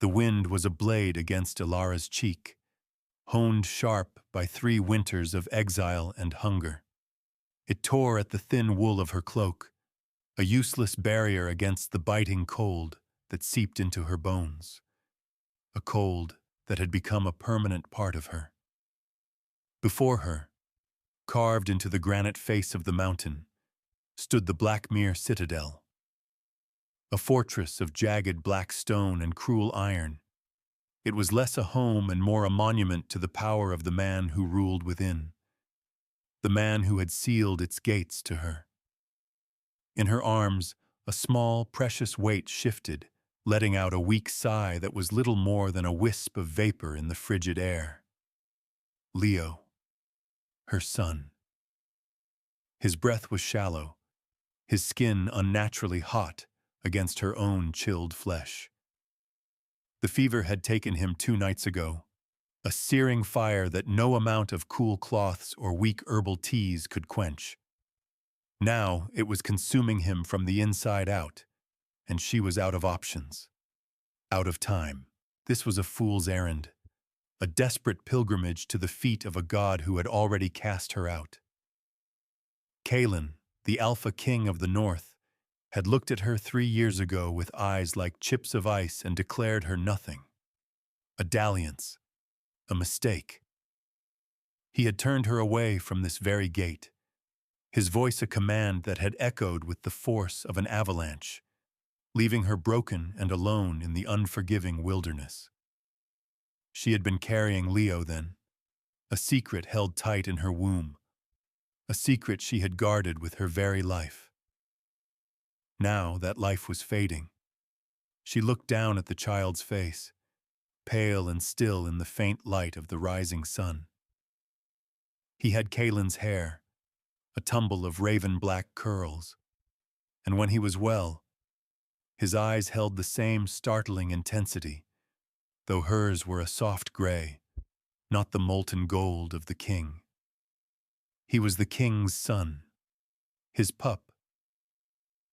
The wind was a blade against Elara's cheek, honed sharp by 3 winters of exile and hunger. It tore at the thin wool of her cloak, a useless barrier against the biting cold that seeped into her bones, a cold that had become a permanent part of her. Before her, carved into the granite face of the mountain, stood the Blackmir Citadel, a fortress of jagged black stone and cruel iron. It was less a home and more a monument to the power of the man who ruled within, the man who had sealed its gates to her. In her arms, a small, precious weight shifted, letting out a weak sigh that was little more than a wisp of vapor in the frigid air. Leo, her son. His breath was shallow, his skin unnaturally hot against her own chilled flesh. The fever had taken him 2 nights ago, a searing fire that no amount of cool cloths or weak herbal teas could quench. Now it was consuming him from the inside out, and she was out of options, out of time. This was a fool's errand, a desperate pilgrimage to the feet of a god who had already cast her out. Kaelan, the Alpha King of the North, had looked at her 3 years ago with eyes like chips of ice and declared her nothing. A dalliance, a mistake. He had turned her away from this very gate, his voice a command that had echoed with the force of an avalanche, leaving her broken and alone in the unforgiving wilderness. She had been carrying Leo then, a secret held tight in her womb, a secret she had guarded with her very life. Now that life was fading. She looked down at the child's face, pale and still in the faint light of the rising sun. He had Kaelan's hair, a tumble of raven-black curls, and when he was well, his eyes held the same startling intensity, though hers were a soft gray, not the molten gold of the king. He was the king's son, his pup,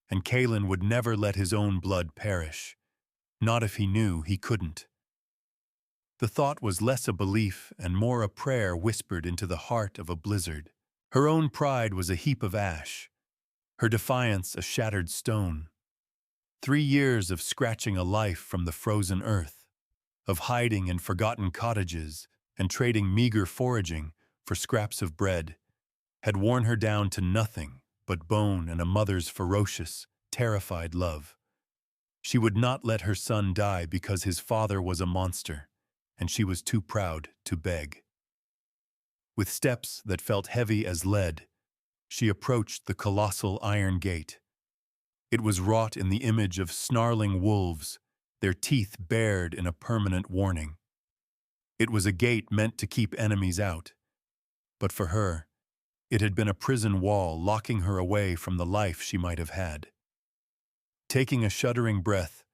and Kaelan would never let his own blood perish, not if he knew he couldn't. The thought was less a belief and more a prayer whispered into the heart of a blizzard. Her own pride was a heap of ash, her defiance a shattered stone. 3 years of scratching a life from the frozen earth, of hiding in forgotten cottages and trading meager foraging for scraps of bread, had worn her down to nothing but bone and a mother's ferocious, terrified love. She would not let her son die because his father was a monster, and she was too proud to beg. With steps that felt heavy as lead, she approached the colossal iron gate. It was wrought in the image of snarling wolves, their teeth bared in a permanent warning. It was a gate meant to keep enemies out, but for her, it had been a prison wall locking her away from the life she might have had. Taking a shuddering breath,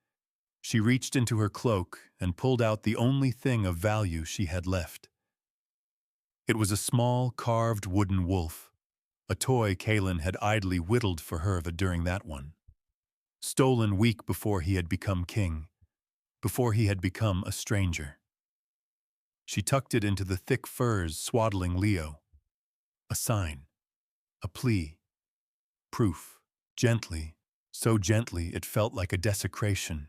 she reached into her cloak and pulled out the only thing of value she had left. It was a small, carved wooden wolf, a toy Kaelan had idly whittled for her during that one. Stolen week before he had become king, before he had become a stranger. She tucked it into the thick furs swaddling Leo. A sign, a plea, proof. Gently, so gently it felt like a desecration,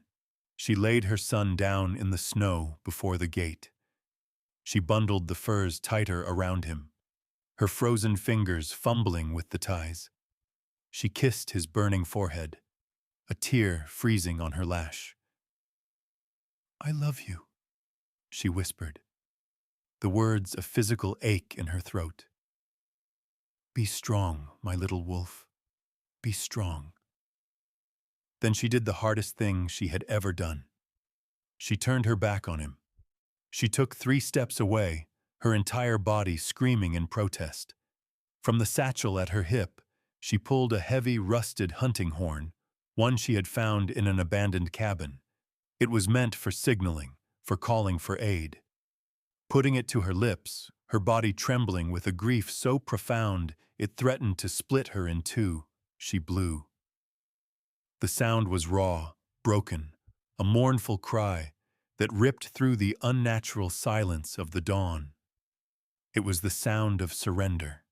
she laid her son down in the snow before the gate. She bundled the furs tighter around him, her frozen fingers fumbling with the ties. She kissed his burning forehead, a tear freezing on her lash. "I love you," she whispered, the words a physical ache in her throat. "Be strong, my little wolf. Be strong." Then she did the hardest thing she had ever done. She turned her back on him. She took 3 steps away, her entire body screaming in protest. From the satchel at her hip, she pulled a heavy, rusted hunting horn, one she had found in an abandoned cabin. It was meant for signaling, for calling for aid. Putting it to her lips, her body trembling with a grief so profound it threatened to split her in 2, she blew. The sound was raw, broken, a mournful cry, that ripped through the unnatural silence of the dawn. It was the sound of surrender,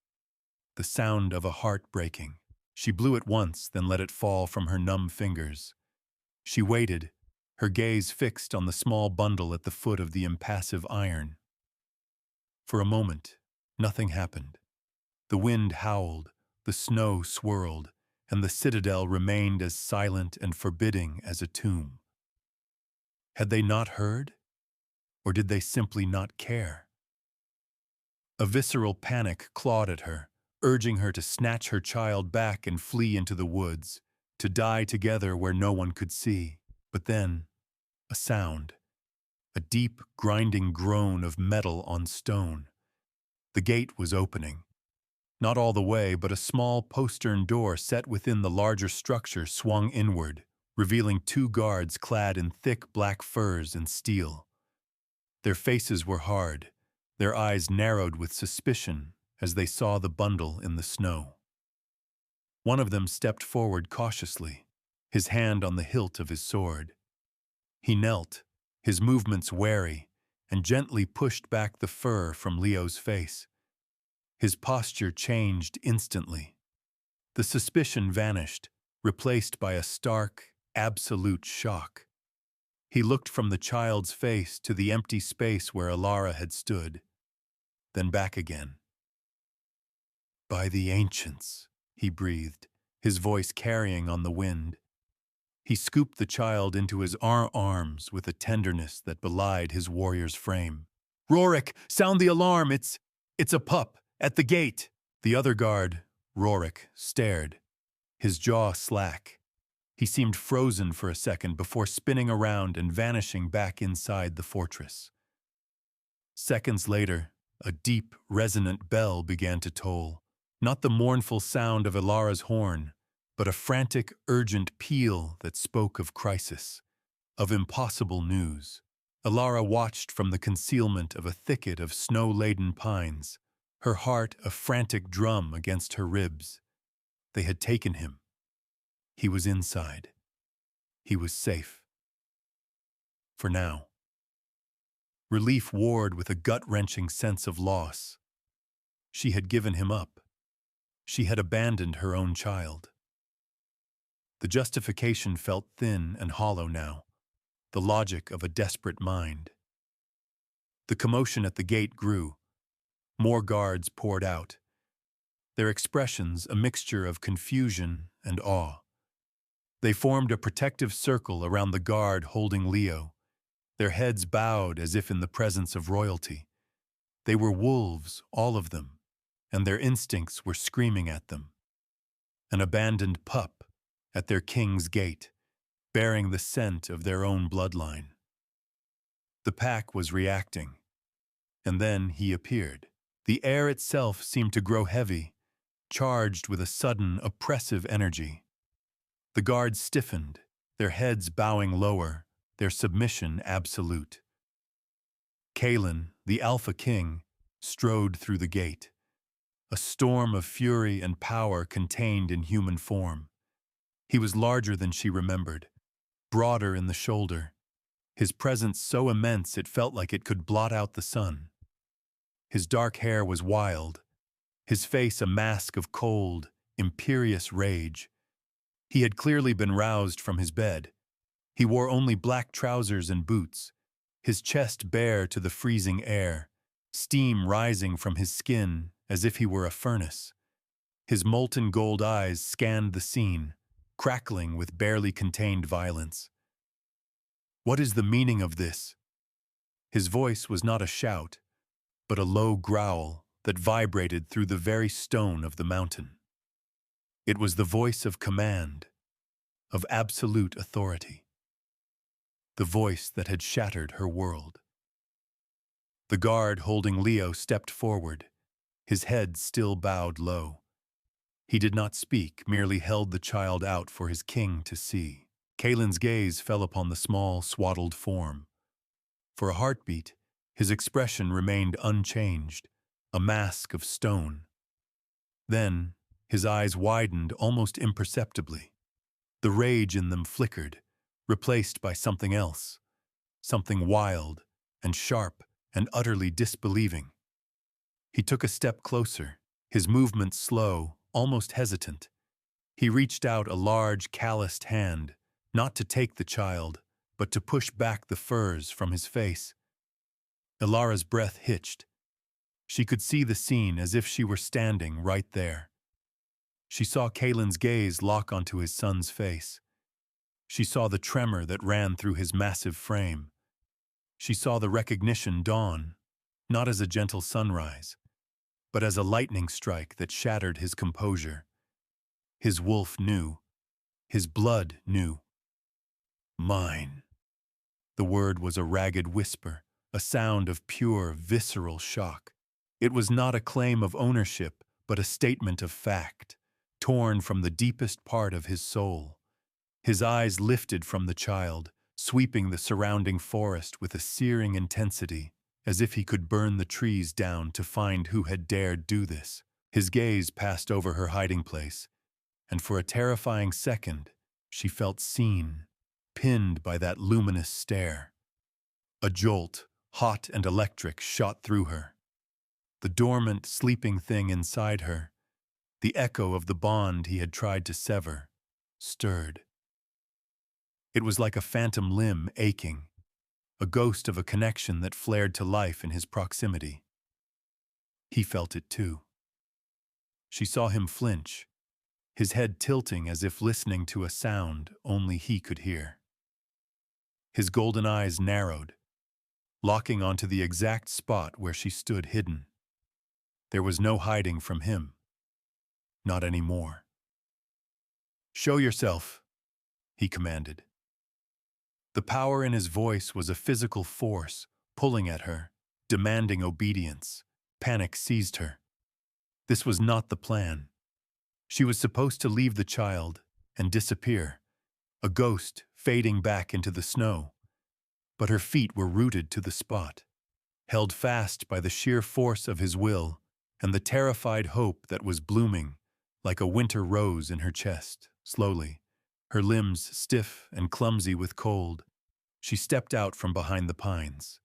the sound of a heart breaking. She blew it once, then let it fall from her numb fingers. She waited, her gaze fixed on the small bundle at the foot of the impassive iron. For a moment, nothing happened. The wind howled, the snow swirled, and the citadel remained as silent and forbidding as a tomb. Had they not heard? Or did they simply not care? A visceral panic clawed at her, urging her to snatch her child back and flee into the woods, to die together where no one could see. But then, a sound, a deep, grinding groan of metal on stone. The gate was opening. Not all the way, but a small postern door set within the larger structure swung inward, revealing two guards clad in thick black furs and steel. Their faces were hard, their eyes narrowed with suspicion as they saw the bundle in the snow. One of them stepped forward cautiously, his hand on the hilt of his sword. He knelt, his movements wary, and gently pushed back the fur from Leo's face. His posture changed instantly. The suspicion vanished, replaced by a stark, absolute shock. He looked from the child's face to the empty space where Elara had stood, then back again. "By the ancients," he breathed, his voice carrying on the wind. He scooped the child into his arms with a tenderness that belied his warrior's frame. "Rorik, sound the alarm! It's a PUP, at the gate!" The other guard, Rorik, stared, his jaw slack. He seemed frozen for a second before spinning around and vanishing back inside the fortress. Seconds later, a deep, resonant bell began to toll, not the mournful sound of Elara's horn, but a frantic, urgent peal that spoke of crisis, of impossible news. Elara watched from the concealment of a thicket of snow-laden pines, her heart a frantic drum against her ribs. They had taken him. He was inside. He was safe. For now. Relief warred with a gut-wrenching sense of loss. She had given him up. She had abandoned her own child. The justification felt thin and hollow now, the logic of a desperate mind. The commotion at the gate grew. More guards poured out, their expressions a mixture of confusion and awe. They formed a protective circle around the guard holding Leo, their heads bowed as if in the presence of royalty. They were wolves, all of them, and their instincts were screaming at them. An abandoned pup at their king's gate, bearing the scent of their own bloodline. The pack was reacting, and then he appeared. The air itself seemed to grow heavy, charged with a sudden, oppressive energy. The guards stiffened, their heads bowing lower, their submission absolute. Kaelan, the Alpha King, strode through the gate, a storm of fury and power contained in human form. He was larger than she remembered, broader in the shoulder, his presence so immense it felt like it could blot out the sun. His dark hair was wild, his face a mask of cold, imperious rage. He had clearly been roused from his bed. He wore only black trousers and boots, his chest bare to the freezing air, steam rising from his skin as if he were a furnace. His molten gold eyes scanned the scene, crackling with barely contained violence. "What is the meaning of this?" His voice was not a shout, but a low growl that vibrated through the very stone of the mountain. It was the voice of command, of absolute authority. The voice that had shattered her world. The guard holding Leo stepped forward, his head still bowed low. He did not speak, merely held the child out for his king to see. Kaelan's gaze fell upon the small, swaddled form. For a heartbeat, his expression remained unchanged, a mask of stone. Then, his eyes widened almost imperceptibly. The rage in them flickered, replaced by something else. something wild and sharp and utterly disbelieving. He took a step closer, his movements slow, almost hesitant. He reached out a large, calloused hand, not to take the child, but to push back the furs from his face. Elara's breath hitched. She could see the scene as if she were standing right there. She saw Kaelan's gaze lock onto his son's face. She saw the tremor that ran through his massive frame. She saw the recognition dawn, not as a gentle sunrise, but as a lightning strike that shattered his composure. His wolf knew. His blood knew. Mine. The word was a ragged whisper, a sound of pure, visceral shock. It was not a claim of ownership, but a statement of fact, torn from the deepest part of his soul. His eyes lifted from the child, sweeping the surrounding forest with a searing intensity, as if he could burn the trees down to find who had dared do this. His gaze passed over her hiding place, and for a terrifying second, she felt seen, pinned by that luminous stare. A jolt, hot and electric, shot through her. The dormant, sleeping thing inside her, the echo of the bond he had tried to sever, stirred. It was like a phantom limb aching, a ghost of a connection that flared to life in his proximity. He felt it too. She saw him flinch, his head tilting as if listening to a sound only he could hear. His golden eyes narrowed, locking onto the exact spot where she stood hidden. There was no hiding from him. Not anymore. "Show yourself," he commanded. The power in his voice was a physical force, pulling at her, demanding obedience. Panic seized her. This was not the plan. She was supposed to leave the child and disappear, a ghost fading back into the snow. But her feet were rooted to the spot, held fast by the sheer force of his will and the terrified hope that was blooming like a winter rose in her chest. Slowly, her limbs stiff and clumsy with cold, she stepped out from behind the pines.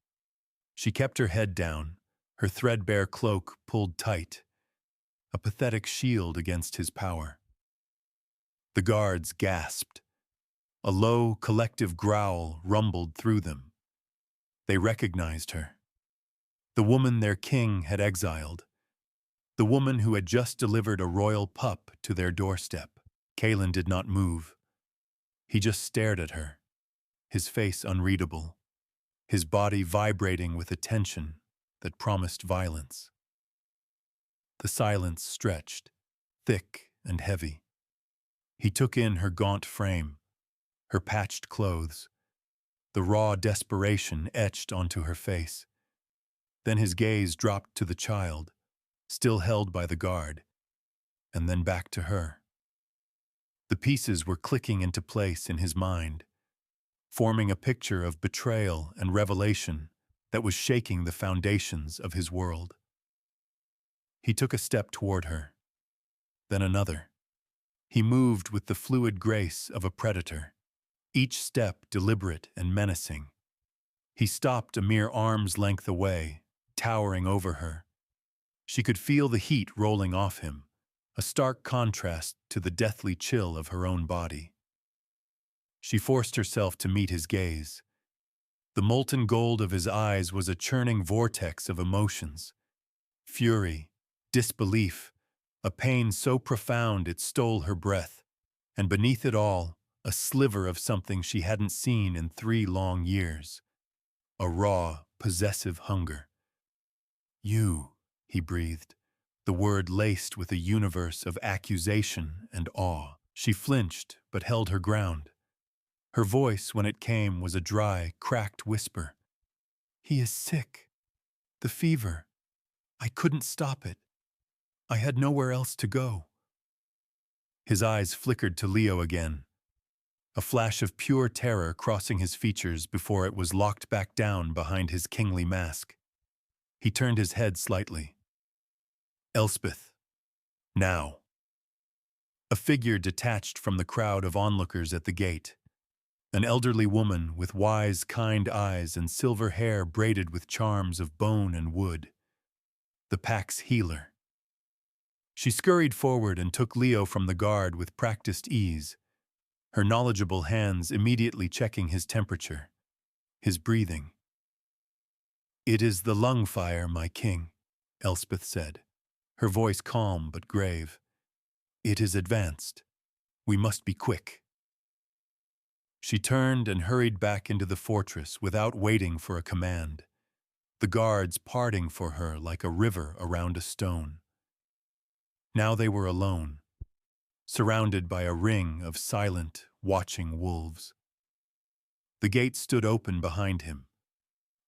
She kept her head down, her threadbare cloak pulled tight, a pathetic shield against his power. The guards gasped. A low, collective growl rumbled through them. They recognized her. The woman their king had exiled. The woman who had just delivered a royal pup to their doorstep. Kaelan did not move. He just stared at her, his face unreadable, his body vibrating with a tension that promised violence. The silence stretched, thick and heavy. He took in her gaunt frame, her patched clothes, the raw desperation etched onto her face. Then his gaze dropped to the child, still held by the guard, and then back to her. The pieces were clicking into place in his mind, forming a picture of betrayal and revelation that was shaking the foundations of his world. He took a step toward her, then another. He moved with the fluid grace of a predator, each step deliberate and menacing. He stopped a mere arm's length away, towering over her. She could feel the heat rolling off him, a stark contrast to the deathly chill of her own body. She forced herself to meet his gaze. The molten gold of his eyes was a churning vortex of emotions. Fury, disbelief, a pain so profound it stole her breath, and beneath it all, a sliver of something she hadn't seen in 3 long years. A raw, possessive hunger. "You," he breathed, the word laced with a universe of accusation and awe. She flinched, but held her ground. Her voice, when it came, was a dry, cracked whisper. "He is sick. The fever. I couldn't stop it. I had nowhere else to go." His eyes flickered to Leo again, a flash of pure terror crossing his features before it was locked back down behind his kingly mask. He turned his head slightly. "Elspeth. Now." A figure detached from the crowd of onlookers at the gate. An elderly woman with wise, kind eyes and silver hair braided with charms of bone and wood. The pack's healer. She scurried forward and took Leo from the guard with practiced ease, her knowledgeable hands immediately checking his temperature, his breathing. "It is the lung fire, my king," Elspeth said, her voice calm but grave. "It is advanced. We must be quick." She turned and hurried back into the fortress without waiting for a command, the guards parting for her like a river around a stone. Now they were alone, surrounded by a ring of silent, watching wolves. The gate stood open behind him,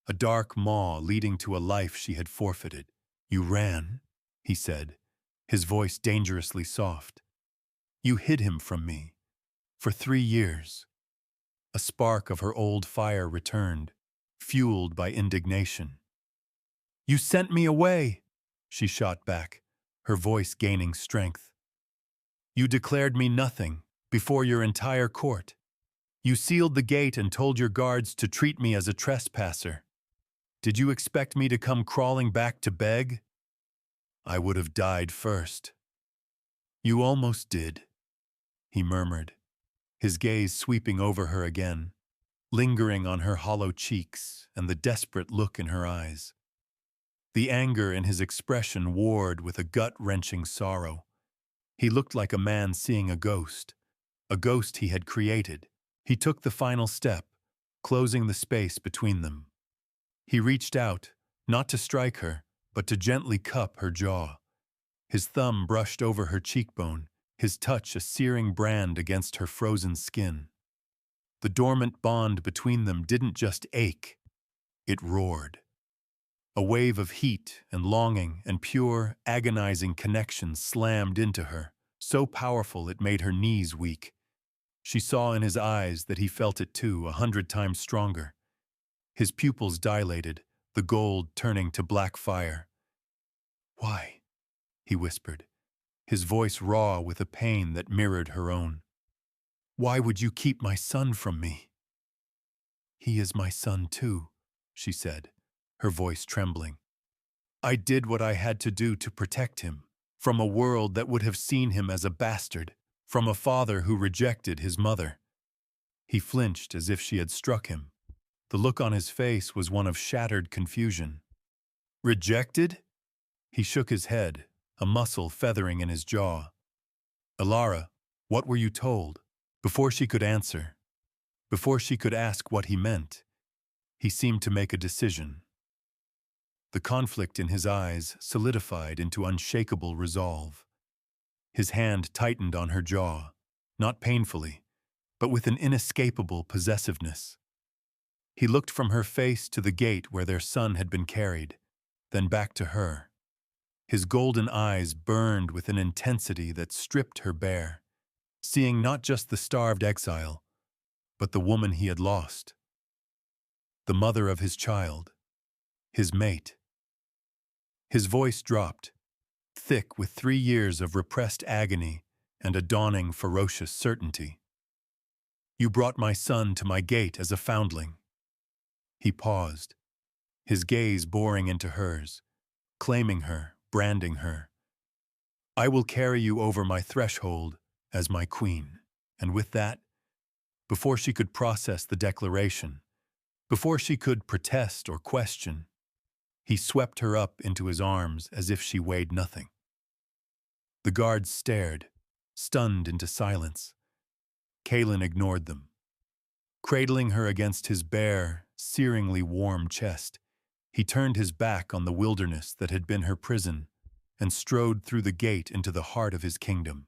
a dark maw leading to a life she had forfeited. "You ran," he said, his voice dangerously soft. "You hid him from me. For 3 years." A spark of her old fire returned, fueled by indignation. "You sent me away," she shot back, her voice gaining strength. "You declared me nothing before your entire court. You sealed the gate and told your guards to treat me as a trespasser. Did you expect me to come crawling back to beg? I would have died first." "You almost did," he murmured, his gaze sweeping over her again, lingering on her hollow cheeks and the desperate look in her eyes. The anger in his expression warred with a gut-wrenching sorrow. He looked like a man seeing a ghost he had created. He took the final step, closing the space between them. He reached out, not to strike her, but to gently cup her jaw. His thumb brushed over her cheekbone, his touch a searing brand against her frozen skin. The dormant bond between them didn't just ache, it roared. A wave of heat and longing and pure, agonizing connection slammed into her, so powerful it made her knees weak. She saw in his eyes that he felt it too, 100 times stronger. His pupils dilated, the gold turning to black fire. "Why?" he whispered, his voice raw with a pain that mirrored her own. "Why would you keep my son from me?" "He is my son too," she said, her voice trembling. "I did what I had to do to protect him, from a world that would have seen him as a bastard, from a father who rejected his mother." He flinched as if she had struck him. The look on his face was one of shattered confusion. "Rejected?" He shook his head, a muscle feathering in his jaw. "Elara, what were you told?" Before she could answer, before she could ask what he meant, he seemed to make a decision. The conflict in his eyes solidified into unshakable resolve. His hand tightened on her jaw, not painfully, but with an inescapable possessiveness. He looked from her face to the gate where their son had been carried, then back to her. His golden eyes burned with an intensity that stripped her bare, seeing not just the starved exile, but the woman he had lost. The mother of his child, his mate. His voice dropped, thick with 3 years of repressed agony and a dawning ferocious certainty. "You brought my son to my gate as a foundling." He paused, his gaze boring into hers, claiming her, branding her. "I will carry you over my threshold as my queen." And with that, before she could process the declaration, before she could protest or question, he swept her up into his arms as if she weighed nothing. The guards stared, stunned into silence. Kaelan ignored them. Cradling her against his bare, searingly warm chest, he turned his back on the wilderness that had been her prison and strode through the gate into the heart of his kingdom.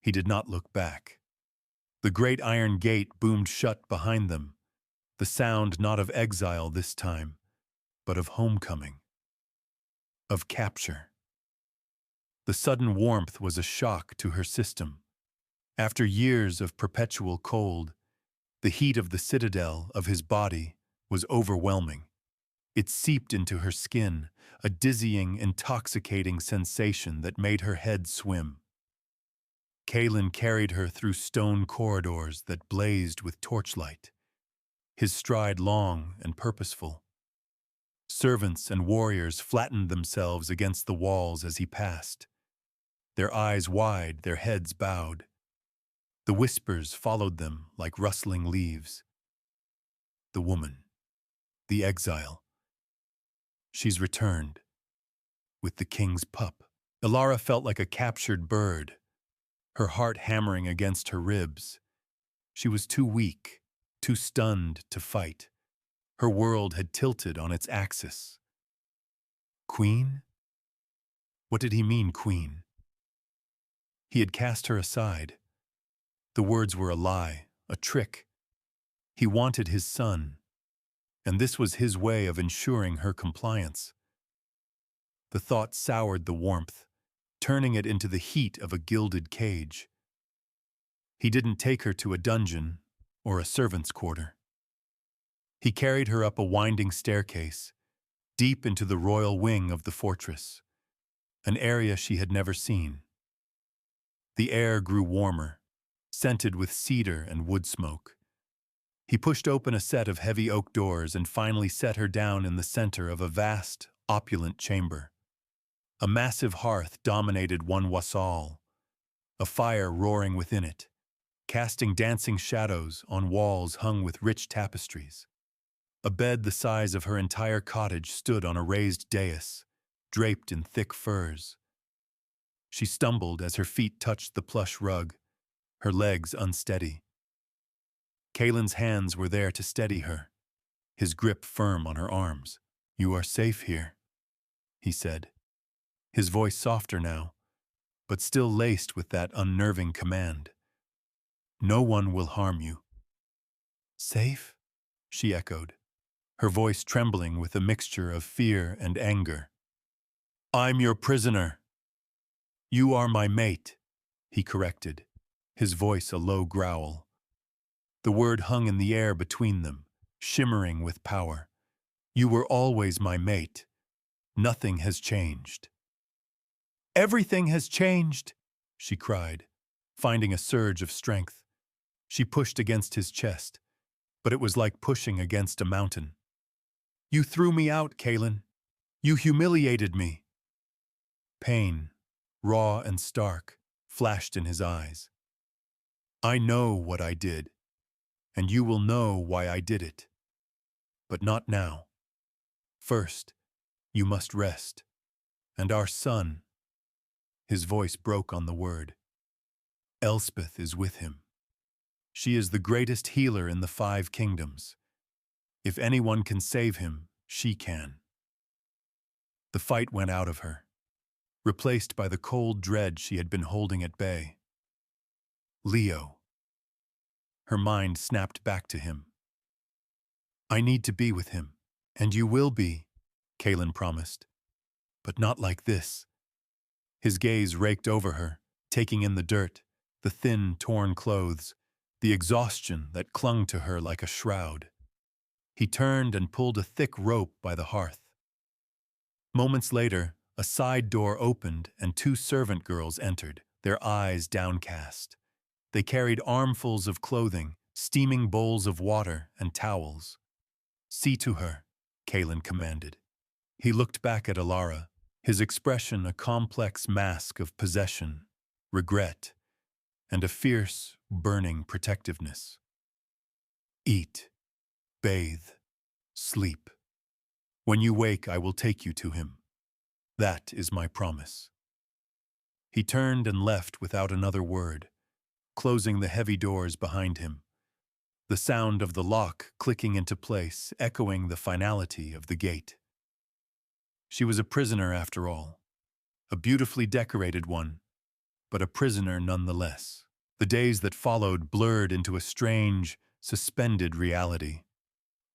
He did not look back. The great iron gate boomed shut behind them, the sound not of exile this time, but of homecoming, of capture. The sudden warmth was a shock to her system. After years of perpetual cold, the heat of the citadel of his body was overwhelming. It seeped into her skin, a dizzying, intoxicating sensation that made her head swim. Kaelan carried her through stone corridors that blazed with torchlight, his stride long and purposeful. Servants and warriors flattened themselves against the walls as he passed, their eyes wide, their heads bowed. The whispers followed them like rustling leaves. The woman, the exile. She's returned, with the king's pup. Elara felt like a captured bird, her heart hammering against her ribs. She was too weak, too stunned to fight. Her world had tilted on its axis. Queen? What did he mean, queen? He had cast her aside. The words were a lie, a trick. He wanted his son, and this was his way of ensuring her compliance. The thought soured the warmth, turning it into the heat of a gilded cage. He didn't take her to a dungeon or a servant's quarter. He carried her up a winding staircase, deep into the royal wing of the fortress, an area she had never seen. The air grew warmer, scented with cedar and wood smoke. He pushed open a set of heavy oak doors and finally set her down in the center of a vast, opulent chamber. A massive hearth dominated one wassail, a fire roaring within it, casting dancing shadows on walls hung with rich tapestries. A bed the size of her entire cottage stood on a raised dais, draped in thick furs. She stumbled as her feet touched the plush rug, her legs unsteady. Kaelan's hands were there to steady her, his grip firm on her arms. "You are safe here," he said, his voice softer now, but still laced with that unnerving command. "No one will harm you." "Safe?" she echoed, her voice trembling with a mixture of fear and anger. "I'm your prisoner." "You are my mate," he corrected, his voice a low growl. The word hung in the air between them, shimmering with power. "You were always my mate. Nothing has changed." "Everything has changed," she cried, finding a surge of strength. She pushed against his chest, but it was like pushing against a mountain. "You threw me out, Kaelan. You humiliated me." Pain, raw and stark, flashed in his eyes. "I know what I did, and you will know why I did it. But not now. First, you must rest. And our son," his voice broke on the word, "Elspeth is with him. She is the greatest healer in the 5 kingdoms. If anyone can save him, she can." The fight went out of her, replaced by the cold dread she had been holding at bay. Leo. Her mind snapped back to him. "I need to be with him, and you will be," Kaelan promised. "But not like this." His gaze raked over her, taking in the dirt, the thin, torn clothes, the exhaustion that clung to her like a shroud. He turned and pulled a thick rope by the hearth. Moments later, a side door opened and 2 servant girls entered, their eyes downcast. They carried armfuls of clothing, steaming bowls of water, and towels. "See to her," Kaelan commanded. He looked back at Elara, his expression a complex mask of possession, regret, and a fierce, burning protectiveness. "Eat, bathe, sleep. When you wake, I will take you to him. That is my promise." He turned and left without another word, closing the heavy doors behind him, the sound of the lock clicking into place, echoing the finality of the gate. She was a prisoner after all, a beautifully decorated one, but a prisoner nonetheless. The days that followed blurred into a strange, suspended reality.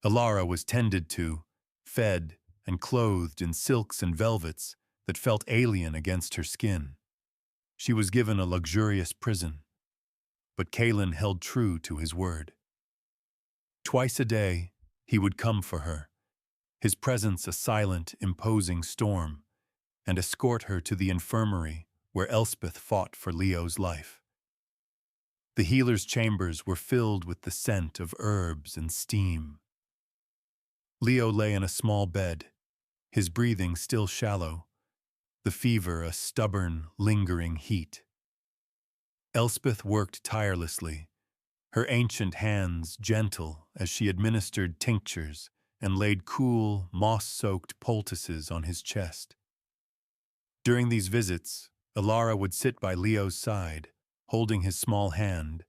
Elara was tended to, fed, and clothed in silks and velvets that felt alien against her skin. She was given a luxurious prison, but Kaelan held true to his word. Twice a day, he would come for her, his presence a silent, imposing storm, and escort her to the infirmary where Elspeth fought for Leo's life. The healer's chambers were filled with the scent of herbs and steam. Leo lay in a small bed, his breathing still shallow, the fever a stubborn, lingering heat. Elspeth worked tirelessly, her ancient hands gentle as she administered tinctures and laid cool, moss-soaked poultices on his chest. During these visits, Elara would sit by Leo's side, holding his small hand,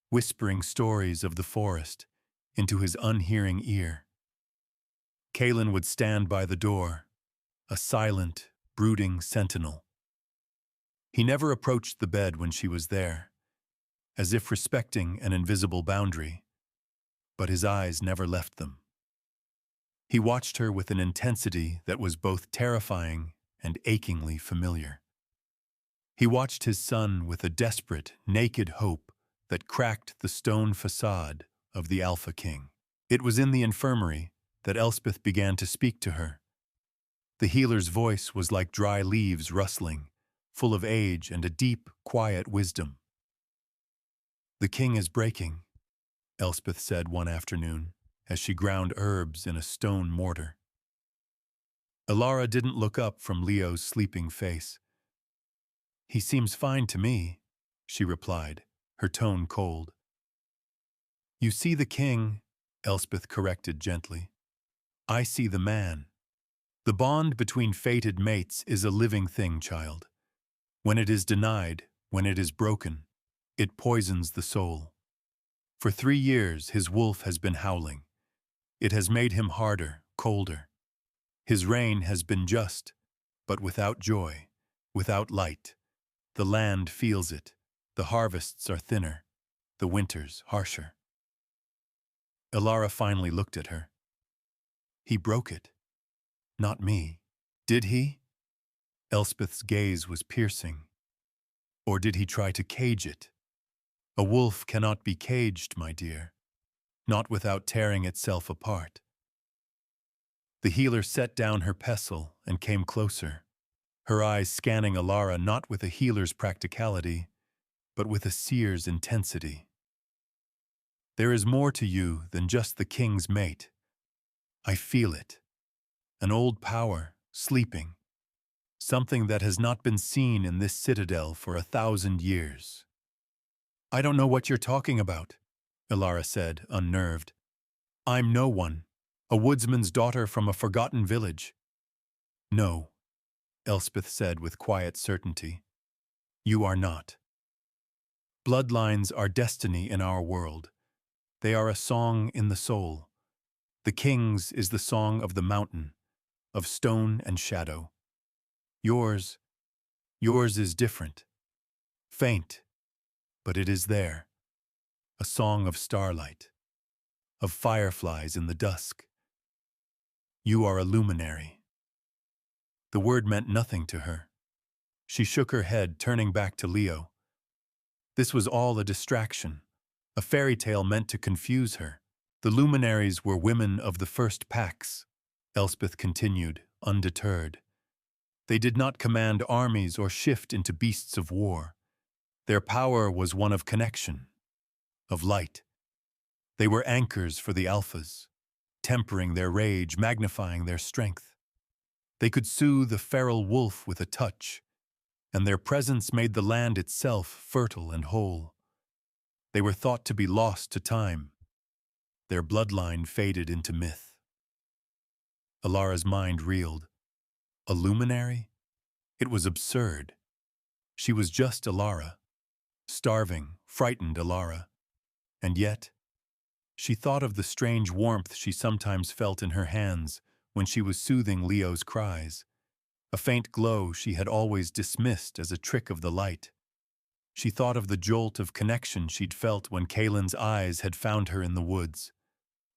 whispering stories of the forest into his unhearing ear. Kaelan would stand by the door, a silent, brooding sentinel. He never approached the bed when she was there, as if respecting an invisible boundary, but his eyes never left them. He watched her with an intensity that was both terrifying and achingly familiar. He watched his son with a desperate, naked hope that cracked the stone facade of the Alpha King. It was in the infirmary that Elspeth began to speak to her. The healer's voice was like dry leaves rustling, full of age and a deep, quiet wisdom. "The king is breaking," Elspeth said one afternoon, as she ground herbs in a stone mortar. Elara didn't look up from Leo's sleeping face. "He seems fine to me," she replied, her tone cold. "You see the king," Elspeth corrected gently. "I see the man. The bond between fated mates is a living thing, child. When it is denied, when it is broken, it poisons the soul. For 3 years his wolf has been howling. It has made him harder, colder. His reign has been just, but without joy, without light. The land feels it. The harvests are thinner, the winters harsher." Elara finally looked at her. "He broke it. Not me. Did he?" Elspeth's gaze was piercing. "Or did he try to cage it? A wolf cannot be caged, my dear, not without tearing itself apart." The healer set down her pestle and came closer, her eyes scanning Elara not with a healer's practicality, but with a seer's intensity. "There is more to you than just the king's mate. I feel it. An old power, sleeping. Something that has not been seen in this citadel for 1,000 years." "I don't know what you're talking about," Elara said, unnerved. "I'm no one, a woodsman's daughter from a forgotten village." "No," Elspeth said with quiet certainty. "You are not. Bloodlines are destiny in our world. They are a song in the soul. The king's is the song of the mountain, of stone and shadow. Yours is different. Faint, but it is there. A song of starlight, of fireflies in the dusk. You are a luminary." The word meant nothing to her. She shook her head, turning back to Leo. This was all a distraction, a fairy tale meant to confuse her. "The luminaries were women of the first packs," Elspeth continued, undeterred. "They did not command armies or shift into beasts of war. Their power was one of connection, of light. They were anchors for the alphas, tempering their rage, magnifying their strength. They could soothe the feral wolf with a touch, and their presence made the land itself fertile and whole. They were thought to be lost to time. Their bloodline faded into myth." Elara's mind reeled. A luminary? It was absurd. She was just Elara. Starving, frightened Elara. And yet, she thought of the strange warmth she sometimes felt in her hands when she was soothing Leo's cries, a faint glow she had always dismissed as a trick of the light. She thought of the jolt of connection she'd felt when Kaelan's eyes had found her in the woods,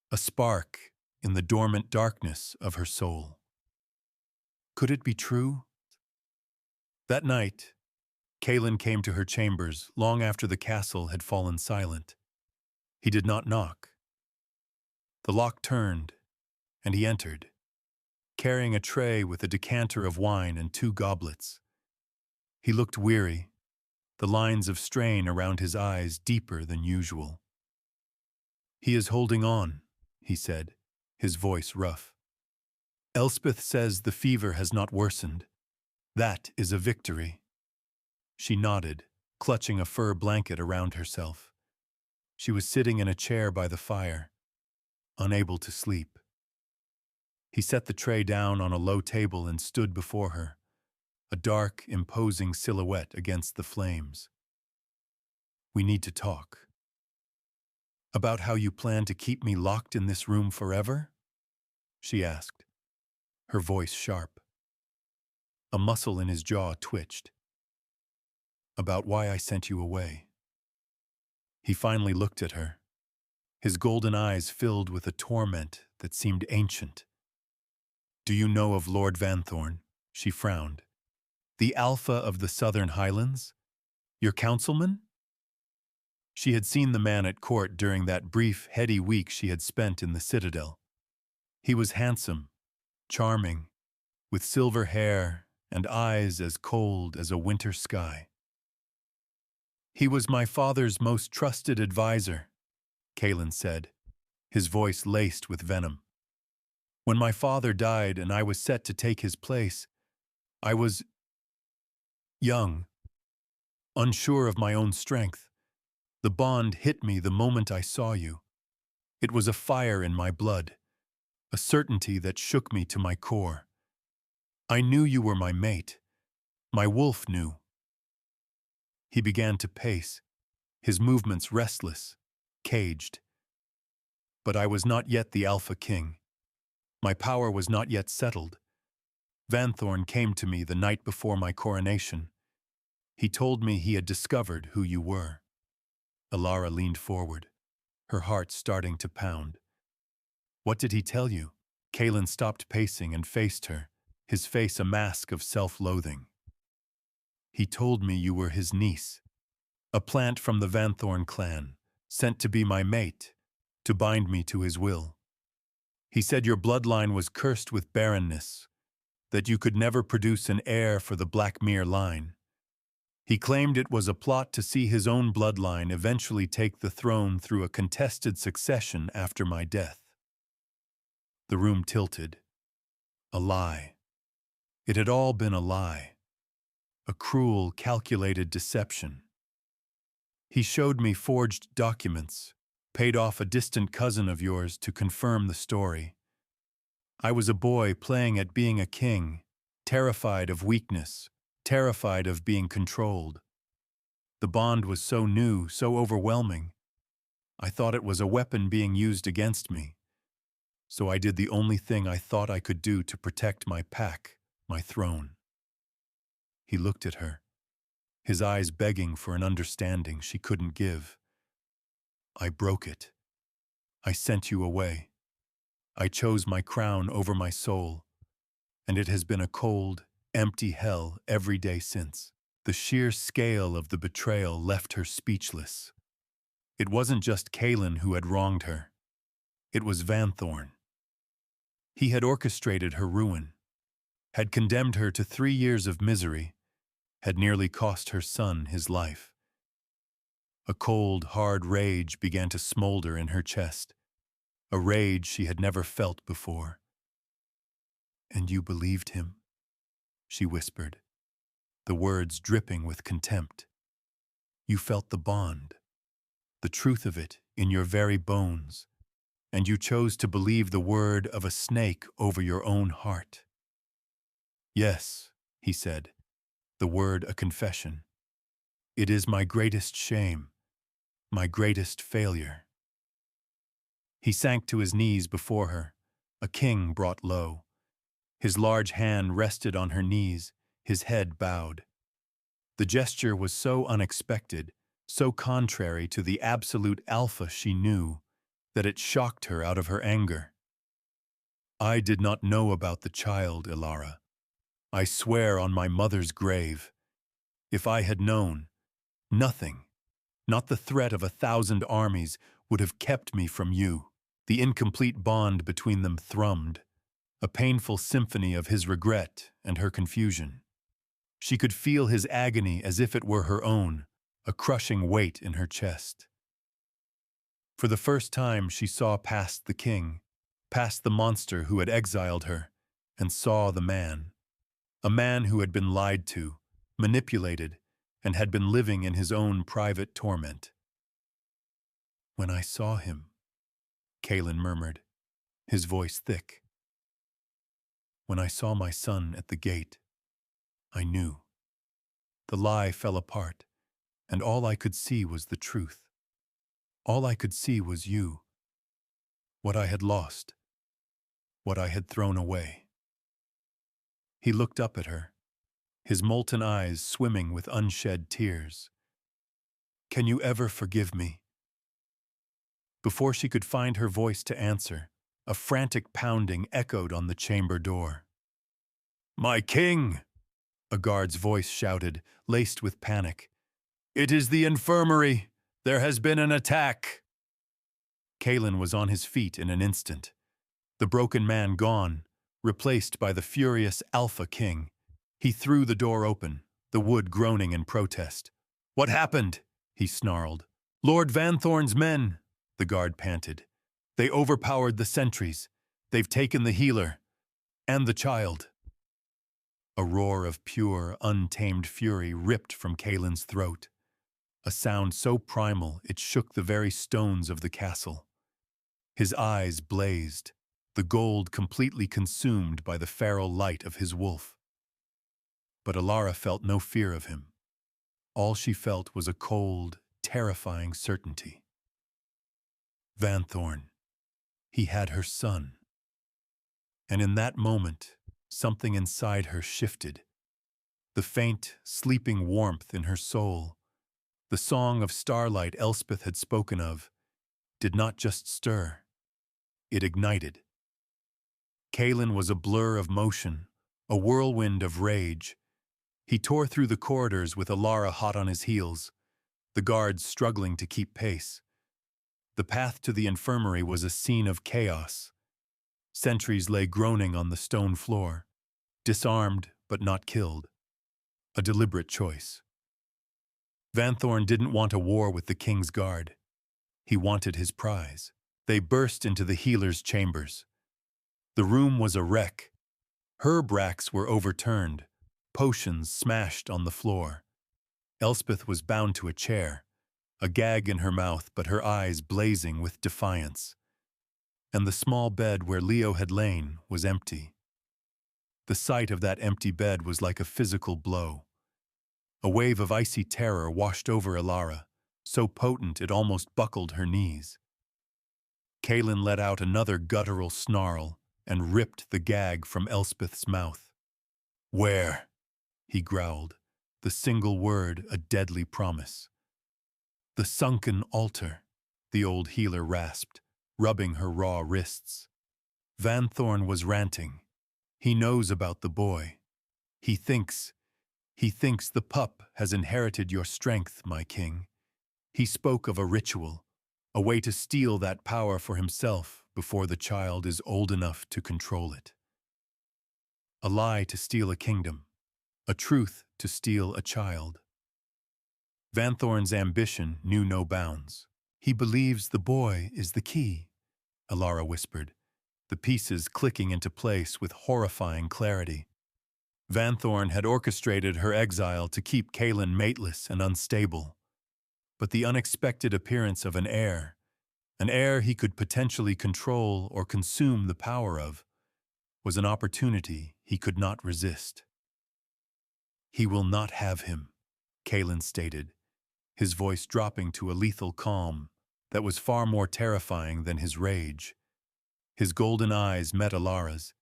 a spark in the dormant darkness of her soul. Could it be true? That night, Kaelan came to her chambers long after the castle had fallen silent. He did not knock. The lock turned, and he entered, carrying a tray with a decanter of wine and 2 goblets. He looked weary, the lines of strain around his eyes deeper than usual. "He is holding on," he said, his voice rough. "Elspeth says the fever has not worsened. That is a victory." She nodded, clutching a fur blanket around herself. She was sitting in a chair by the fire, unable to sleep. He set the tray down on a low table and stood before her, a dark, imposing silhouette against the flames. "We need to talk." "About how you plan to keep me locked in this room forever?" she asked, her voice sharp. A muscle in his jaw twitched. "About why I sent you away." He finally looked at her, his golden eyes filled with a torment that seemed ancient. "Do you know of Lord Vanthorn?" She frowned. "The Alpha of the Southern Highlands? Your councilman?" She had seen the man at court during that brief, heady week she had spent in the Citadel. He was handsome, charming, with silver hair and eyes as cold as a winter sky. "He was my father's most trusted advisor," Kaelan said, his voice laced with venom. "When my father died and I was set to take his place, I was young, unsure of my own strength. The bond hit me the moment I saw you. It was a fire in my blood, a certainty that shook me to my core. I knew you were my mate. My wolf knew." He began to pace, his movements restless, caged. "But I was not yet the Alpha King. My power was not yet settled. Vanthorn came to me the night before my coronation. He told me he had discovered who you were." Elara leaned forward, her heart starting to pound. "What did he tell you?" Kaelan stopped pacing and faced her, his face a mask of self-loathing. "He told me you were his niece, a plant from the Vanthorn clan, sent to be my mate, to bind me to his will. He said your bloodline was cursed with barrenness, that you could never produce an heir for the Blackmir line. He claimed it was a plot to see his own bloodline eventually take the throne through a contested succession after my death." The room tilted. A lie. It had all been a lie. A cruel, calculated deception. "He showed me forged documents, paid off a distant cousin of yours to confirm the story. I was a boy playing at being a king, terrified of weakness, terrified of being controlled. The bond was so new, so overwhelming. I thought it was a weapon being used against me. So I did the only thing I thought I could do to protect my pack, my throne." He looked at her, his eyes begging for an understanding she couldn't give. "I broke it. I sent you away. I chose my crown over my soul, and it has been a cold, empty hell every day since." The sheer scale of the betrayal left her speechless. It wasn't just Kaelan who had wronged her. It was Vanthorn. He had orchestrated her ruin, had condemned her to 3 years of misery, had nearly cost her son his life. A cold, hard rage began to smolder in her chest, a rage she had never felt before. "And you believed him?" she whispered, the words dripping with contempt. "You felt the bond, the truth of it in your very bones, and you chose to believe the word of a snake over your own heart." "Yes," he said, the word a confession. "It is my greatest shame, my greatest failure." He sank to his knees before her, a king brought low. His large hand rested on her knees, his head bowed. The gesture was so unexpected, so contrary to the absolute alpha she knew, that it shocked her out of her anger. "I did not know about the child, Elara. I swear on my mother's grave. If I had known, nothing, not the threat of 1,000 armies, would have kept me from you." The incomplete bond between them thrummed, a painful symphony of his regret and her confusion. She could feel his agony as if it were her own, a crushing weight in her chest. For the first time she saw past the king, past the monster who had exiled her, and saw the man. A man who had been lied to, manipulated, and had been living in his own private torment. "When I saw him," Kaelan murmured, his voice thick. "When I saw my son at the gate, I knew." The lie fell apart, and all I could see was the truth. All I could see was you, what I had lost, what I had thrown away. He looked up at her, his molten eyes swimming with unshed tears. "Can you ever forgive me?" Before she could find her voice to answer, a frantic pounding echoed on the chamber door. "My king!" a guard's voice shouted, laced with panic. "It is the infirmary! There has been an attack!" Kaelan was on his feet in an instant. The broken man gone, replaced by the furious Alpha King. He threw the door open, the wood groaning in protest. "What happened?" he snarled. "Lord Vanthorne's men," the guard panted. "They overpowered the sentries. They've taken the healer. And the child." A roar of pure, untamed fury ripped from Kaelan's throat. A sound so primal it shook the very stones of the castle. His eyes blazed, the gold completely consumed by the feral light of his wolf. But Elara felt no fear of him. All she felt was a cold, terrifying certainty. Vanthorne. He had her son. And in that moment, something inside her shifted. The faint, sleeping warmth in her soul, the song of starlight Elspeth had spoken of, did not just stir. It ignited. Kaelan was a blur of motion, a whirlwind of rage. He tore through the corridors with Elara hot on his heels, the guards struggling to keep pace. The path to the infirmary was a scene of chaos. Sentries lay groaning on the stone floor, disarmed but not killed. A deliberate choice. Vanthorne didn't want a war with the king's guard. He wanted his prize. They burst into the healer's chambers. The room was a wreck. Herb racks were overturned, potions smashed on the floor. Elspeth was bound to a chair, a gag in her mouth but her eyes blazing with defiance. And the small bed where Leo had lain was empty. The sight of that empty bed was like a physical blow. A wave of icy terror washed over Elara, so potent it almost buckled her knees. Kaelan let out another guttural snarl and ripped the gag from Elspeth's mouth. "Where?" he growled, the single word a deadly promise. "The sunken altar," the old healer rasped, rubbing her raw wrists. Vanthorne was ranting. "He knows about the boy. He thinks the PUP has inherited your strength, my king. He spoke of a ritual, a way to steal that power for himself before the child is old enough to control it. A lie to steal a kingdom, a truth to steal a child." Vanthorne's ambition knew no bounds. "He believes the boy is the key," Elara whispered, the pieces clicking into place with horrifying clarity. Vanthorne had orchestrated her exile to keep Kaelan mateless and unstable. But the unexpected appearance of an heir he could potentially control or consume the power of, was an opportunity he could not resist. "He will not have him," Kaelan stated, his voice dropping to a lethal calm that was far more terrifying than his rage. His golden eyes met Elara's,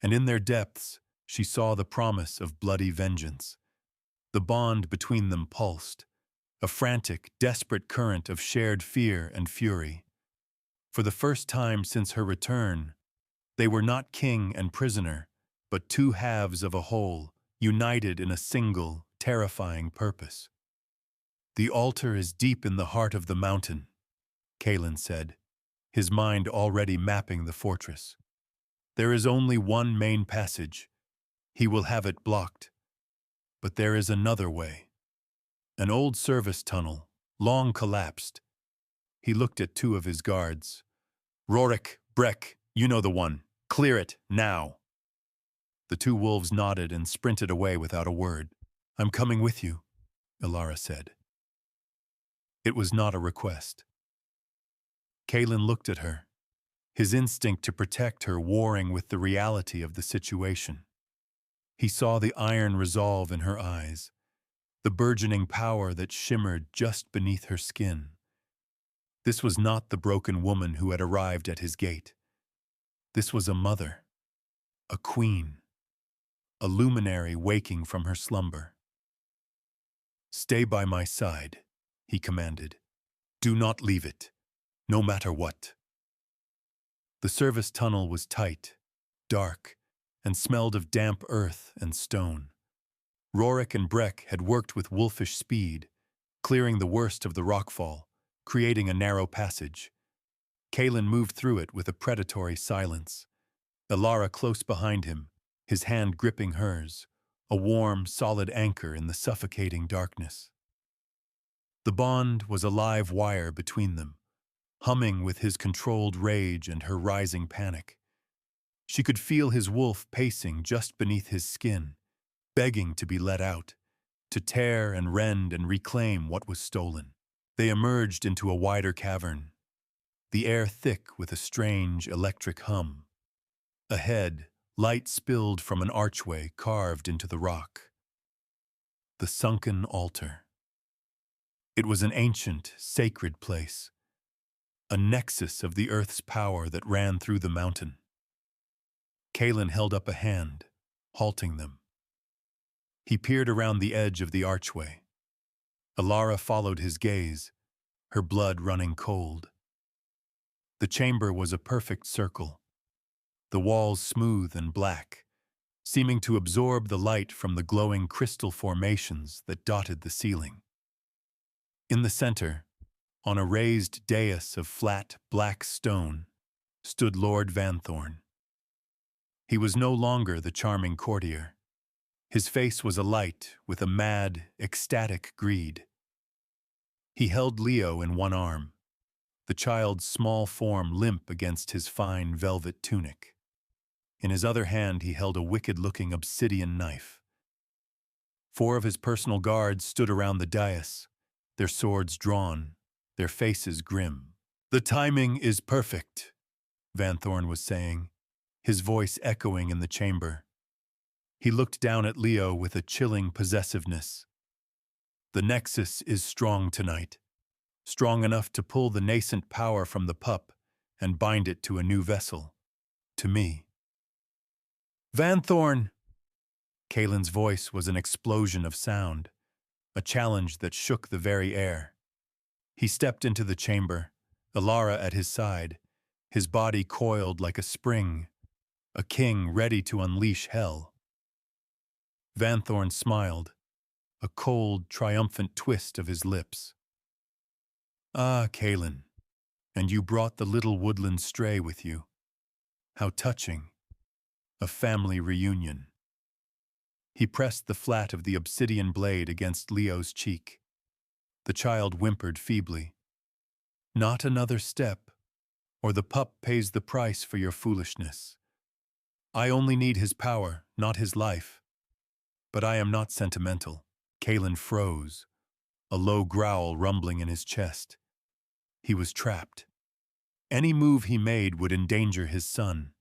and in their depths she saw the promise of bloody vengeance. The bond between them pulsed, a frantic, desperate current of shared fear and fury. For the first time since her return, they were not king and prisoner, but two halves of a whole, united in a single, terrifying purpose. "The altar is deep in the heart of the mountain," Kaelan said, his mind already mapping the fortress. "There is only one main passage. He will have it blocked. But there is another way. An old service tunnel, long collapsed. He looked at two of his guards. Rorik, Breck, you know the one. Clear it, now. The two wolves nodded and sprinted away without a word. I'm coming with you, Elara said. It was not a request. Kaelan looked at her, his instinct to protect her warring with the reality of the situation. He saw the iron resolve in her eyes, the burgeoning power that shimmered just beneath her skin. This was not the broken woman who had arrived at his gate. This was a mother, a queen, a luminary waking from her slumber. Stay by my side, he commanded. Do not leave it, no matter what. The service tunnel was tight, dark, and smelled of damp earth and stone. Rorik and Breck had worked with wolfish speed, clearing the worst of the rockfall, creating a narrow passage. Kaelan moved through it with a predatory silence. Elara close behind him, his hand gripping hers, a warm, solid anchor in the suffocating darkness. The bond was a live wire between them, humming with his controlled rage and her rising panic. She could feel his wolf pacing just beneath his skin, begging to be let out, to tear and rend and reclaim what was stolen. They emerged into a wider cavern, the air thick with a strange electric hum. Ahead, light spilled from an archway carved into the rock. The sunken altar. It was an ancient, sacred place, a nexus of the earth's power that ran through the mountain. Kaelan held up a hand, halting them. He peered around the edge of the archway. Elara followed his gaze, her blood running cold. The chamber was a perfect circle, the walls smooth and black, seeming to absorb the light from the glowing crystal formations that dotted the ceiling. In the center, on a raised dais of flat, black stone, stood Lord Vanthorn. He was no longer the charming courtier. His face was alight with a mad, ecstatic greed. He held Leo in one arm, the child's small form limp against his fine velvet tunic. In his other hand he held a wicked-looking obsidian knife. 4 of his personal guards stood around the dais, their swords drawn, their faces grim. The timing is perfect, Vanthorn was saying, his voice echoing in the chamber. He looked down at Leo with a chilling possessiveness. The Nexus is strong tonight, strong enough to pull the nascent power from the PUP and bind it to a new vessel, to me. Vanthorn! Kaelan's voice was an explosion of sound, a challenge that shook the very air. He stepped into the chamber, Elara at his side, his body coiled like a spring, a king ready to unleash hell. Vanthorn smiled, a cold, triumphant twist of his lips. Ah, Kaelan, and you brought the little woodland stray with you. How touching. A family reunion. He pressed the flat of the obsidian blade against Leo's cheek. The child whimpered feebly. Not another step, or the PUP pays the price for your foolishness. I only need his power, not his life. But I am not sentimental. Kaelan froze, a low growl rumbling in his chest. He was trapped. Any move he made would endanger his son.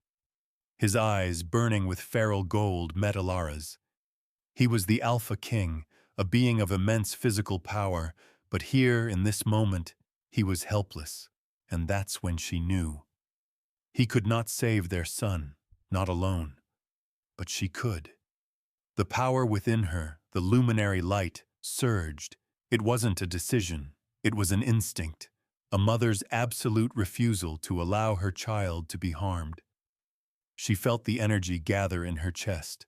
His eyes, burning with feral gold, met Elara's. He was the Alpha King, a being of immense physical power, but here, in this moment, he was helpless, and that's when she knew. He could not save their son, not alone. But she could. The power within her, the luminary light, surged. It wasn't a decision, it was an instinct, a mother's absolute refusal to allow her child to be harmed. She felt the energy gather in her chest,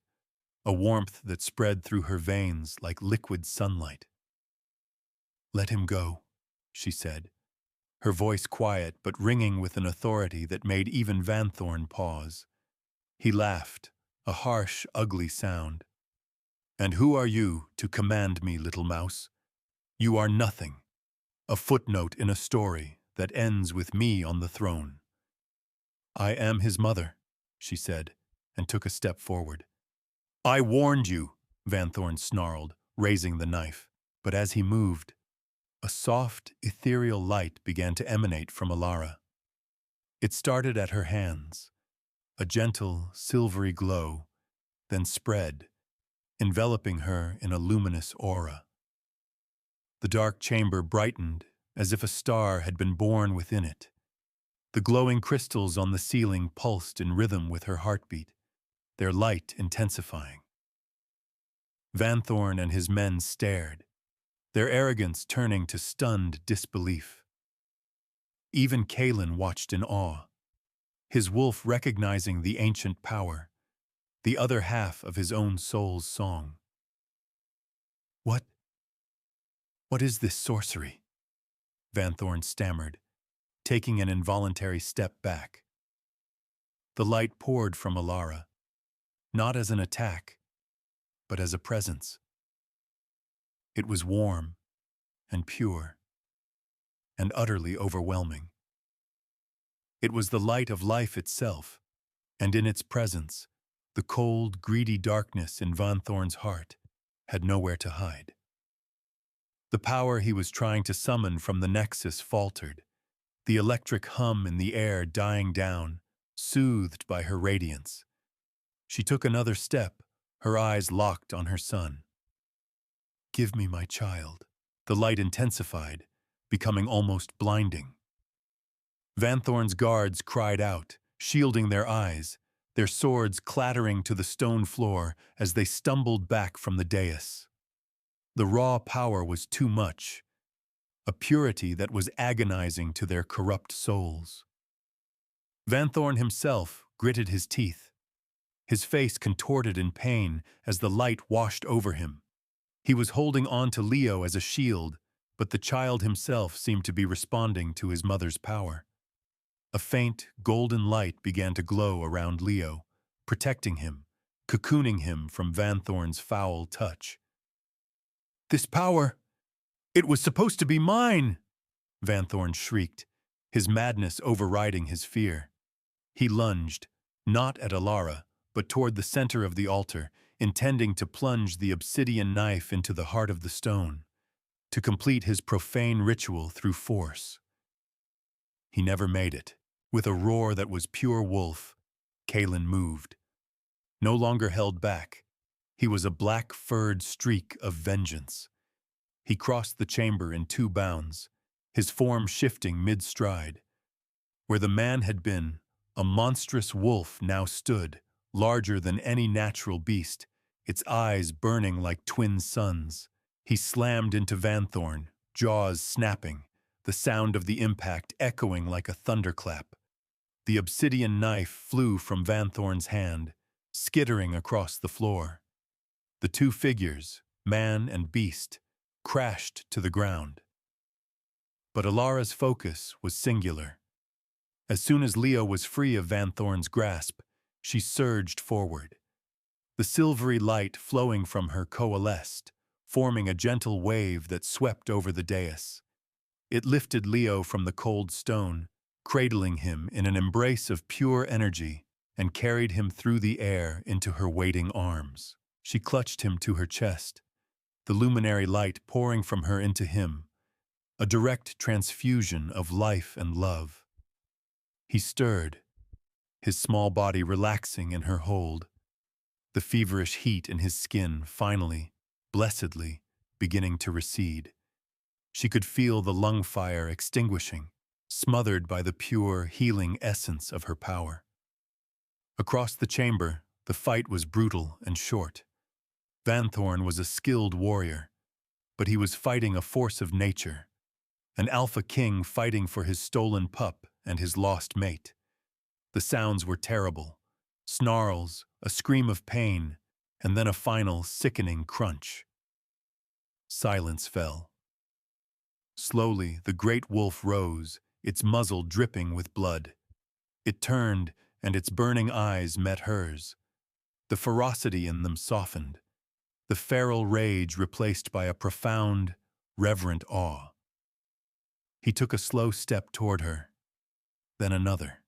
a warmth that spread through her veins like liquid sunlight. Let him go, she said, her voice quiet but ringing with an authority that made even Vanthorn pause. He laughed, a harsh, ugly sound. And who are you to command me, little mouse? You are nothing, a footnote in a story that ends with me on the throne. I am his mother, she said, and took a step forward. I warned you, Vanthorn snarled, raising the knife. But as he moved, a soft, ethereal light began to emanate from Elara. It started at her hands, a gentle, silvery glow, then spread, enveloping her in a luminous aura. The dark chamber brightened as if a star had been born within it. The glowing crystals on the ceiling pulsed in rhythm with her heartbeat, their light intensifying. Vanthorn and his men stared, their arrogance turning to stunned disbelief. Even Kaelan watched in awe, his wolf recognizing the ancient power, the other half of his own soul's song. What is this sorcery? Vanthorn stammered, taking an involuntary step back. The light poured from Elara, not as an attack, but as a presence. It was warm and pure and utterly overwhelming. It was the light of life itself, and in its presence, the cold, greedy darkness in Vanthorn's heart had nowhere to hide. The power he was trying to summon from the Nexus faltered, the electric hum in the air dying down, soothed by her radiance. She took another step, her eyes locked on her son. Give me my child. The light intensified, becoming almost blinding. Vanthorn's guards cried out, shielding their eyes, their swords clattering to the stone floor as they stumbled back from the dais. The raw power was too much, a purity that was agonizing to their corrupt souls. Vanthorn himself gritted his teeth, his face contorted in pain as the light washed over him. He was holding on to Leo as a shield, but the child himself seemed to be responding to his mother's power. A faint, golden light began to glow around Leo, protecting him, cocooning him from Vanthorn's foul touch. This power! It was supposed to be mine! Vanthorn shrieked, his madness overriding his fear. He lunged, not at Elara, but toward the center of the altar, intending to plunge the obsidian knife into the heart of the stone, to complete his profane ritual through force. He never made it. With a roar that was pure wolf, Kaelan moved. No longer held back, he was a black-furred streak of vengeance. He crossed the chamber in 2 bounds, his form shifting mid-stride. Where the man had been, a monstrous wolf now stood, larger than any natural beast, its eyes burning like twin suns. He slammed into Vanthorn, jaws snapping, the sound of the impact echoing like a thunderclap. The obsidian knife flew from Vanthorn's hand, skittering across the floor. The 2 figures, man and beast, crashed to the ground. But Elara's focus was singular. As soon as Leo was free of Vanthorn's grasp, she surged forward. The silvery light flowing from her coalesced, forming a gentle wave that swept over the dais. It lifted Leo from the cold stone, cradling him in an embrace of pure energy, and carried him through the air into her waiting arms. She clutched him to her chest, the luminary light pouring from her into him, a direct transfusion of life and love. He stirred, his small body relaxing in her hold, the feverish heat in his skin finally, blessedly, beginning to recede. She could feel the lung fire extinguishing, smothered by the pure, healing essence of her power. Across the chamber, the fight was brutal and short. Vanthorn was a skilled warrior, but he was fighting a force of nature, an alpha king fighting for his stolen pup and his lost mate. The sounds were terrible, snarls, a scream of pain, and then a final sickening crunch. Silence fell. Slowly, the great wolf rose, its muzzle dripping with blood. It turned, and its burning eyes met hers. The ferocity in them softened. the feral rage replaced by a profound, reverent awe. He took a slow step toward her, then another.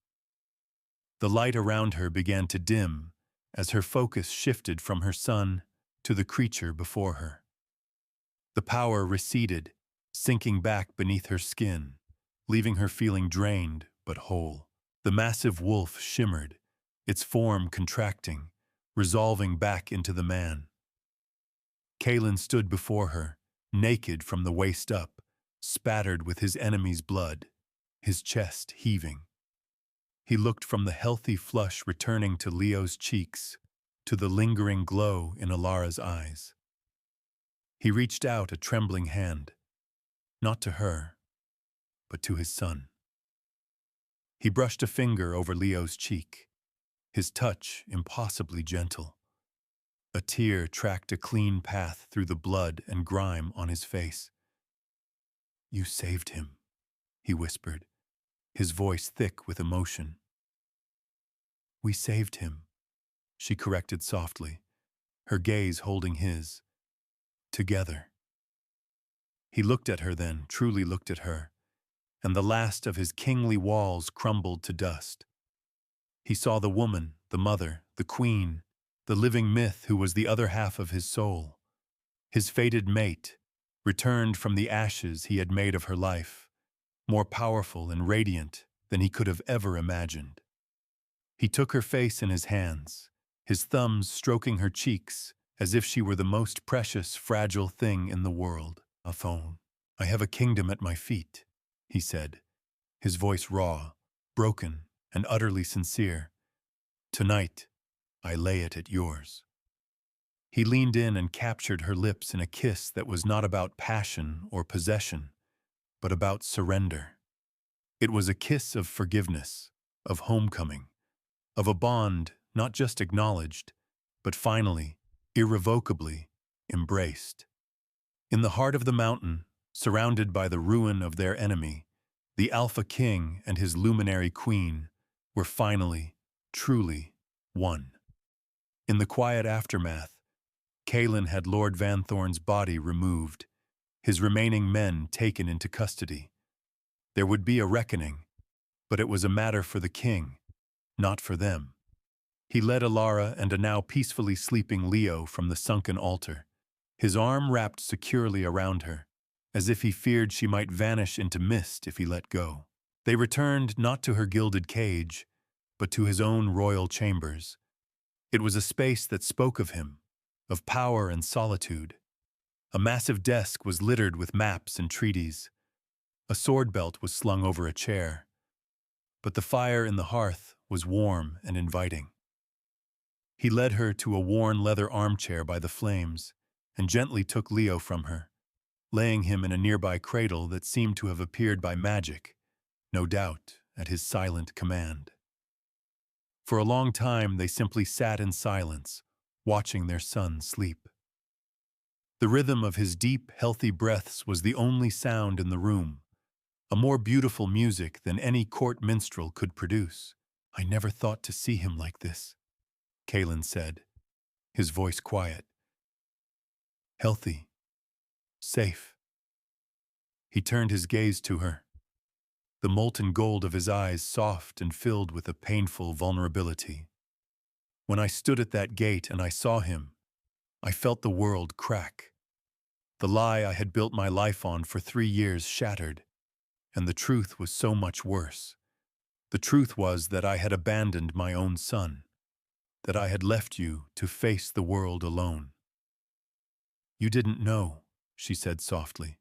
The light around her began to dim as her focus shifted from her son to the creature before her. The power receded, sinking back beneath her skin, leaving her feeling drained but whole. The massive wolf shimmered, its form contracting, resolving back into the man. Kaelan stood before her, naked from the waist up, spattered with his enemy's blood, his chest heaving. He looked from the healthy flush returning to Leo's cheeks to the lingering glow in Elara's eyes. He reached out a trembling hand, not to her, but to his son. He brushed a finger over Leo's cheek, his touch impossibly gentle. A tear tracked a clean path through the blood and grime on his face. "You saved him," he whispered, his voice thick with emotion. "We saved him," she corrected softly, her gaze holding his. "Together." He looked at her then, truly looked at her, and the last of his kingly walls crumbled to dust. He saw the woman, the mother, the queen, the living myth who was the other half of his soul. His fated mate, returned from the ashes he had made of her life, more powerful and radiant than he could have ever imagined. He took her face in his hands, his thumbs stroking her cheeks as if she were the most precious, fragile thing in the world. "A phone. I have a kingdom at my feet," he said, his voice raw, broken, and utterly sincere. "Tonight, I lay it at yours." He leaned in and captured her lips in a kiss that was not about passion or possession, but about surrender. It was a kiss of forgiveness, of homecoming, of a bond not just acknowledged, but finally, irrevocably, embraced. In the heart of the mountain, surrounded by the ruin of their enemy, the Alpha King and his luminary queen were finally, truly, one. In the quiet aftermath, Kaelan had Lord Vanthorne's body removed, his remaining men taken into custody. There would be a reckoning, but it was a matter for the king, not for them. He led Elara and a now peacefully sleeping Leo from the sunken altar, his arm wrapped securely around her, as if he feared she might vanish into mist if he let go. They returned not to her gilded cage, but to his own royal chambers. It was a space that spoke of him, of power and solitude. A massive desk was littered with maps and treaties. A sword belt was slung over a chair. But the fire in the hearth was warm and inviting. He led her to a worn leather armchair by the flames and gently took Leo from her, laying him in a nearby cradle that seemed to have appeared by magic, no doubt at his silent command. For a long time they simply sat in silence, watching their son sleep. The rhythm of his deep, healthy breaths was the only sound in the room, a more beautiful music than any court minstrel could produce. "I never thought to see him like this," Kaelan said, his voice quiet. "Healthy. Safe." He turned his gaze to her, the molten gold of his eyes soft and filled with a painful vulnerability. "When I stood at that gate and I saw him, I felt the world crack. The lie I had built my life on for 3 years shattered, and the truth was so much worse. The truth was that I had abandoned my own son, that I had left you to face the world alone." "You didn't know," she said softly.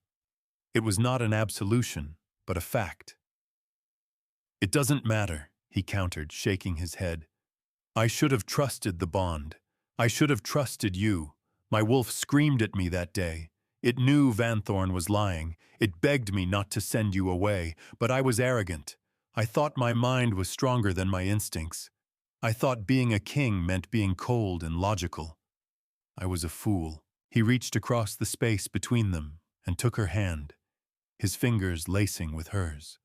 "It was not an absolution, but a fact." "It doesn't matter," he countered, shaking his head. "I should have trusted the bond. I should have trusted you. My wolf screamed at me that day. It knew Vanthorne was lying. It begged me not to send you away, but I was arrogant. I thought my mind was stronger than my instincts. I thought being a king meant being cold and logical. I was a fool." He reached across the space between them and took her hand, his fingers lacing with hers.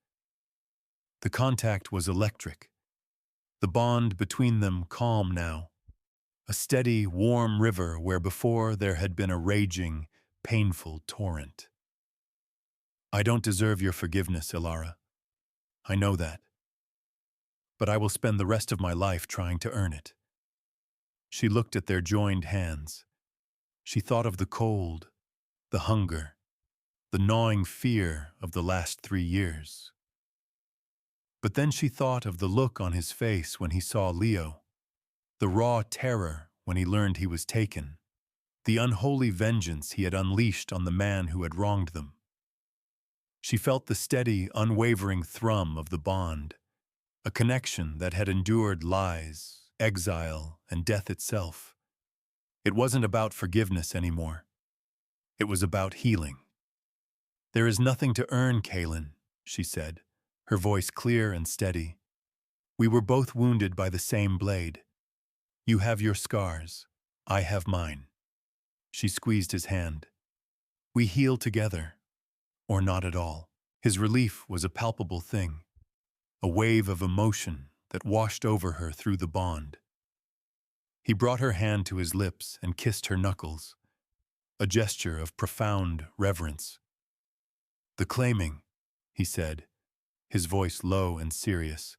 The contact was electric, the bond between them calm now, a steady, warm river where before there had been a raging, painful torrent. I don't deserve your forgiveness, Elara. I know that. But I will spend the rest of my life trying to earn it. She looked at their joined hands. She thought of the cold, the hunger, the gnawing fear of the last 3 years. But then she thought of the look on his face when he saw Leo, the raw terror when he learned he was taken, the unholy vengeance he had unleashed on the man who had wronged them. She felt the steady, unwavering thrum of the bond, a connection that had endured lies, exile, and death itself. It wasn't about forgiveness anymore. It was about healing. "There is nothing to earn, Kaelan," she said, her voice clear and steady. "We were both wounded by the same blade. You have your scars. I have mine." She squeezed his hand. "We heal together, or not at all." His relief was a palpable thing, a wave of emotion that washed over her through the bond. He brought her hand to his lips and kissed her knuckles, a gesture of profound reverence. "The claiming," he said, his voice low and serious.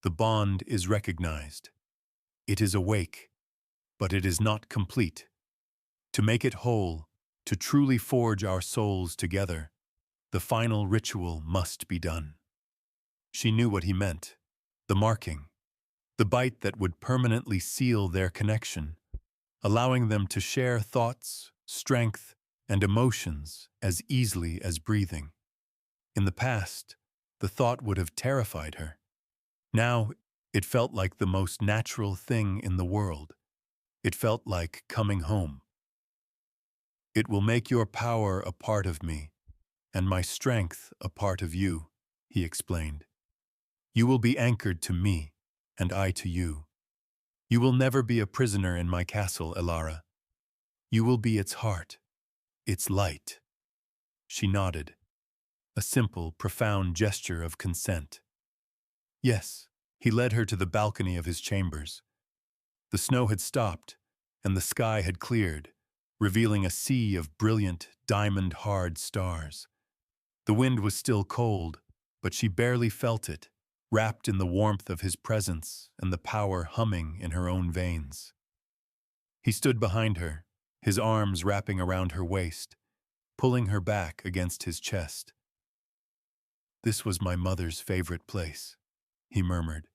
"The bond is recognized. It is awake, but it is not complete. To make it whole, to truly forge our souls together, the final ritual must be done." She knew what he meant, the marking, the bite that would permanently seal their connection, allowing them to share thoughts, strength, and emotions as easily as breathing. In the past, the thought would have terrified her. Now, it felt like the most natural thing in the world. It felt like coming home. "It will make your power a part of me, and my strength a part of you," he explained. "You will be anchored to me, and I to you. You will never be a prisoner in my castle, Elara. You will be its heart, its light." She nodded, a simple, profound gesture of consent. Yes, he led her to the balcony of his chambers. The snow had stopped, and the sky had cleared, revealing a sea of brilliant, diamond-hard stars. The wind was still cold, but she barely felt it, wrapped in the warmth of his presence and the power humming in her own veins. He stood behind her, his arms wrapping around her waist, pulling her back against his chest. "This was my mother's favorite place," he murmured,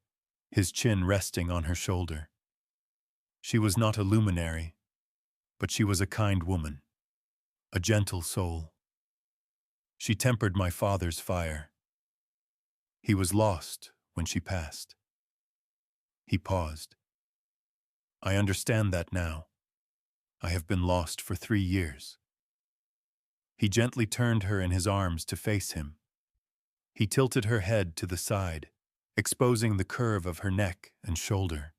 his chin resting on her shoulder. "She was not a luminary, but she was a kind woman, a gentle soul. She tempered my father's fire. He was lost when she passed." He paused. "I understand that now. I have been lost for 3 years." He gently turned her in his arms to face him. He tilted her head to the side, exposing the curve of her neck and shoulder.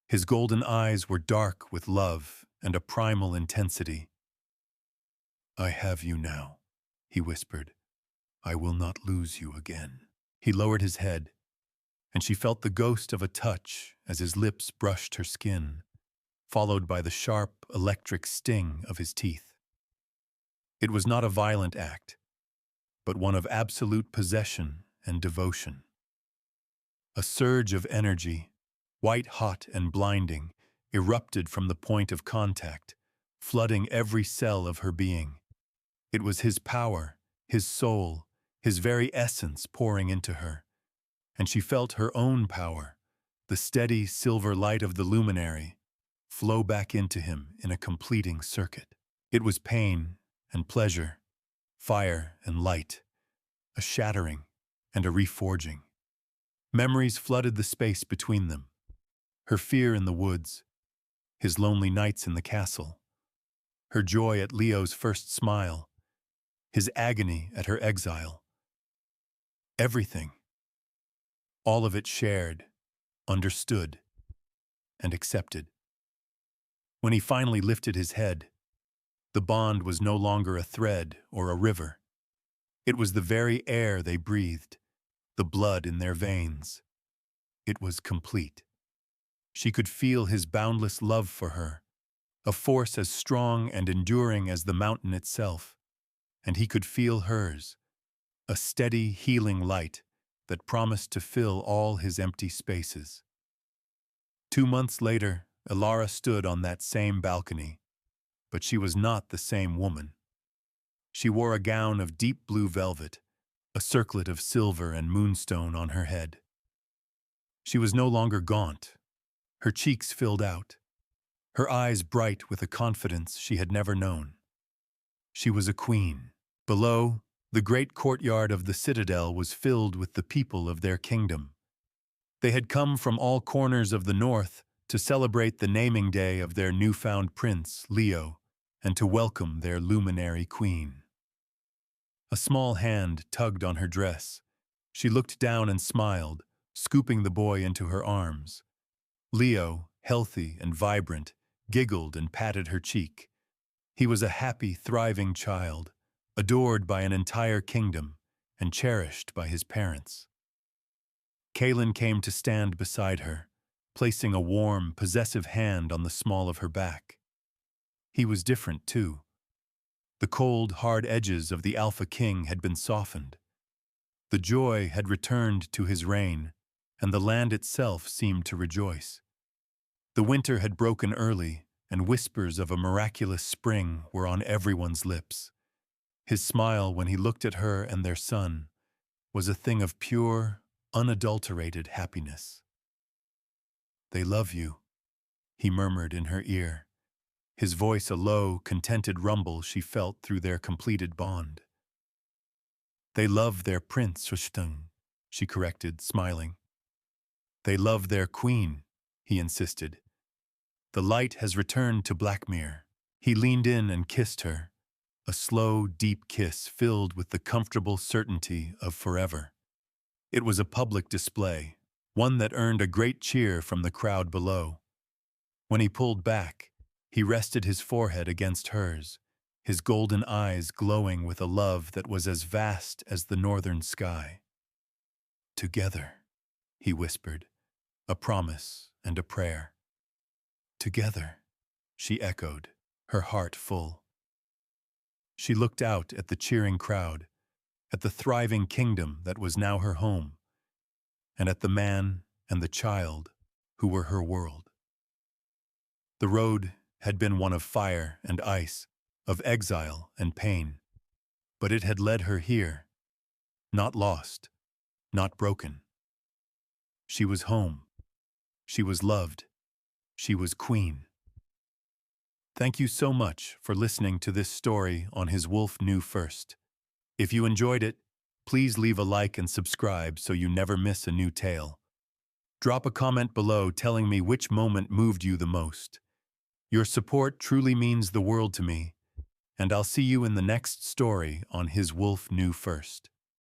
His golden eyes were dark with love and a primal intensity. "I have you now," he whispered. "I will not lose you again." He lowered his head, and she felt the ghost of a touch as his lips brushed her skin, followed by the sharp, electric sting of his teeth. It was not a violent act, but one of absolute possession and devotion. A surge of energy, white-hot and blinding, erupted from the point of contact, flooding every cell of her being. It was his power, his soul, his very essence pouring into her, and she felt her own power, the steady silver light of the luminary, flow back into him in a completing circuit. It was pain and pleasure, fire and light, a shattering and a reforging. Memories flooded the space between them. Her fear in the woods, his lonely nights in the castle, her joy at Leo's first smile, his agony at her exile. Everything. All of it shared, understood, and accepted. When he finally lifted his head, the bond was no longer a thread or a river. It was the very air they breathed, the blood in their veins. It was complete. She could feel his boundless love for her, a force as strong and enduring as the mountain itself, and he could feel hers, a steady, healing light that promised to fill all his empty spaces. 2 months later, Elara stood on that same balcony, but she was not the same woman. She wore a gown of deep blue velvet, a circlet of silver and moonstone on her head. She was no longer gaunt. Her cheeks filled out, her eyes bright with a confidence she had never known. She was a queen. Below, the great courtyard of the citadel was filled with the people of their kingdom. They had come from all corners of the north to celebrate the naming day of their newfound prince, Leo, and to welcome their luminary queen. A small hand tugged on her dress. She looked down and smiled, scooping the boy into her arms. Leo, healthy and vibrant, giggled and patted her cheek. He was a happy, thriving child, adored by an entire kingdom and cherished by his parents. Kaelan came to stand beside her, placing a warm, possessive hand on the small of her back. He was different, too. The cold, hard edges of the Alpha King had been softened. The joy had returned to his reign, and the land itself seemed to rejoice. The winter had broken early, and whispers of a miraculous spring were on everyone's lips. His smile when he looked at her and their son was a thing of pure, unadulterated happiness. "They love you," he murmured in her ear, his voice a low, contented rumble she felt through their completed bond. "They love their prince, she corrected, smiling. "They love their queen," he insisted. "The light has returned to Blackmir." He leaned in and kissed her, a slow, deep kiss filled with the comfortable certainty of forever. It was a public display, one that earned a great cheer from the crowd below. When he pulled back, he rested his forehead against hers, his golden eyes glowing with a love that was as vast as the northern sky. "Together," he whispered, a promise and a prayer. "Together," she echoed, her heart full. She looked out at the cheering crowd, at the thriving kingdom that was now her home, and at the man and the child who were her world. The road had been one of fire and ice, of exile and pain, but it had led her here, not lost, not broken. She was home. She was loved. She was queen. Thank you so much for listening to this story on His Wolf Knew First. If you enjoyed it, please leave a like and subscribe so you never miss a new tale. Drop a comment below telling me which moment moved you the most. Your support truly means the world to me, and I'll see you in the next story on His Wolf Knew First.